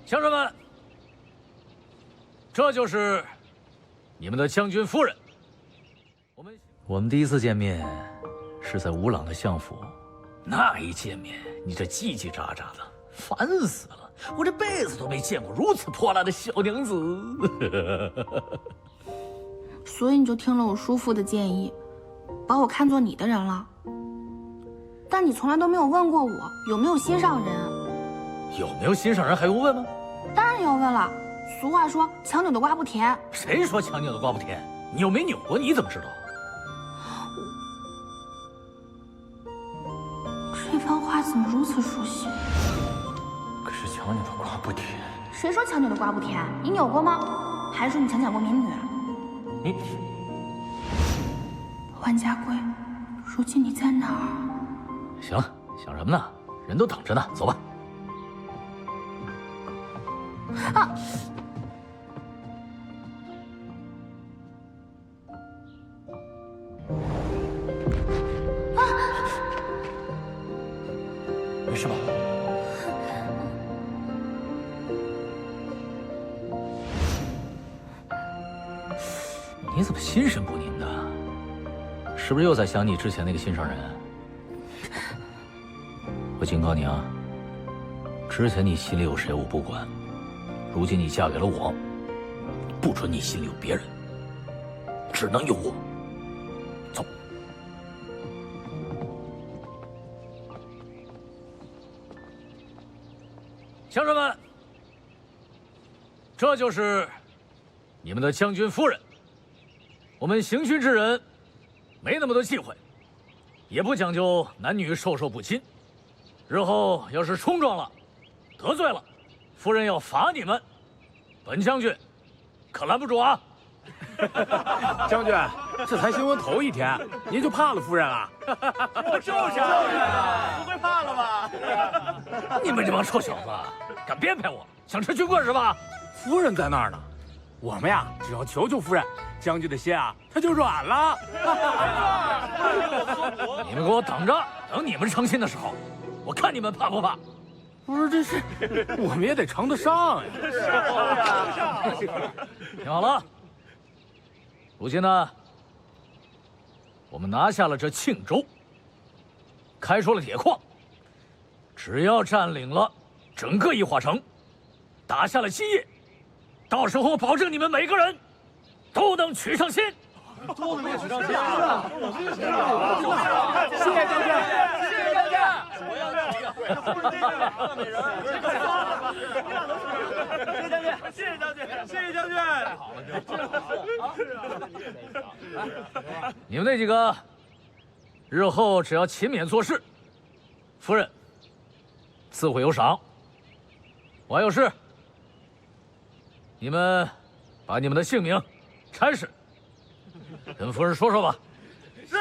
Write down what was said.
乡绅们，这就是你们的将军夫人。我们第一次见面是在吴朗的相府，那一见面，你这叽叽喳喳的，烦死了！我这辈子都没见过如此泼辣的小娘子。所以你就听了我叔父的建议，把我看作你的人了。但你从来都没有问过我有没有心上人。有没有心上人还用问吗？当然要问了。俗话说强扭的瓜不甜。谁说强扭的瓜不甜？你又没扭过，你怎么知道？这番话怎么如此熟悉？可是强扭的瓜不甜。谁说强扭的瓜不甜？你扭过吗？还是说你强抢过民女？你万家贵，如今你在哪儿？行了，想什么呢？人都等着呢，走吧。啊！没事吧？你怎么心神不宁的？是不是又在想你之前那个心上人？我警告你啊，之前你心里有谁我不管，如今你嫁给了我，不准你心里有别人，只能有我。走。乡绅们，这就是你们的将军夫人。我们行军之人，没那么多忌讳，也不讲究男女授受不亲。日后要是冲撞了、得罪了，夫人要罚你们，本将军可拦不住啊！将军，这才新婚头一天，您就怕了夫人了？就是不会怕了吧？你们这帮臭小子，敢编排我，想吃军棍是吧？夫人在那儿呢，我们呀，只要求求夫人，将军的心啊，他就软了。你们给我等着，等你们成亲的时候，我看你们怕不怕？不是，这是我们也得称得上呀。听好了，如今呢，我们拿下了这庆州，开出了铁矿，只要占领了整个义化城，打下了基业，到时候保证你们每个人都能娶上亲。都能娶上亲啊！谢谢将军，谢谢将军。我要大美人，谢谢将军，谢谢将军。太好了，你们那几个，日后只要勤勉做事，夫人自会有赏。我还有事，你们把你们的姓名、差事跟夫人说说吧。是。